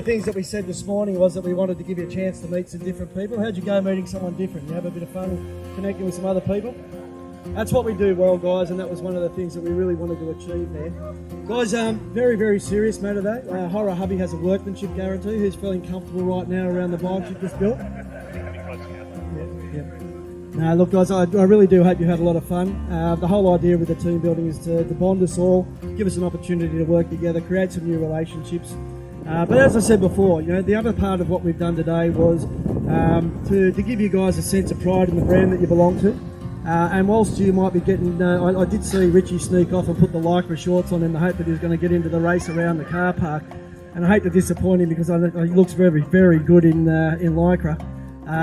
the things that we said this morning was that we wanted to give you a chance to meet some different people. How'd you go meeting someone different? You have a bit of fun connecting with some other people? That's what we do well, guys, and that was one of the things that we really wanted to achieve there. Guys, very, very serious matter though. Hire A Hubby has a workmanship guarantee. Who's feeling comfortable right now around the bike you've just built? No, look guys, I really do hope you had a lot of fun. The whole idea with the team building is to bond us all, give us an opportunity to work together, create some new relationships. But as I said before, the other part of what we've done today was to give you guys a sense of pride in the brand that you belong to. And whilst you might be getting, I did see Richie sneak off and put the Lycra shorts on in the hope that he was going to get into the race around the car park. And I hate to disappoint him because he looks very, very good in Lycra.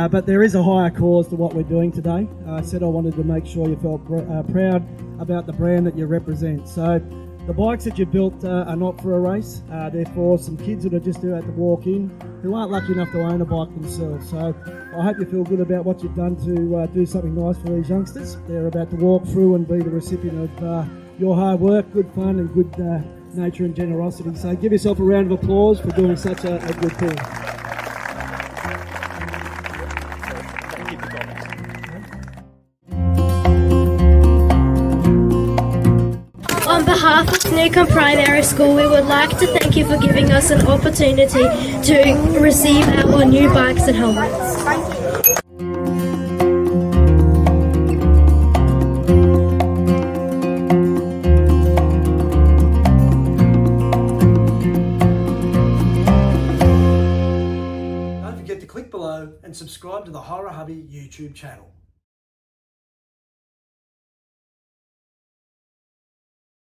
But there is a higher cause to what we're doing today. I said I wanted to make sure you felt proud about the brand that you represent. So the bikes that you built are not for a race. They're for some kids that are just about to walk in who aren't lucky enough to own a bike themselves. So I hope you feel good about what you've done to do something nice for these youngsters. They're about to walk through and be the recipient of your hard work, good fun and good nature and generosity. So give yourself a round of applause for doing such a good thing. On behalf of Newcombe Primary School, we would like to thank you for giving us an opportunity to receive our new bikes and helmets. Don't forget to click below and subscribe to the Hire A Hubby YouTube channel.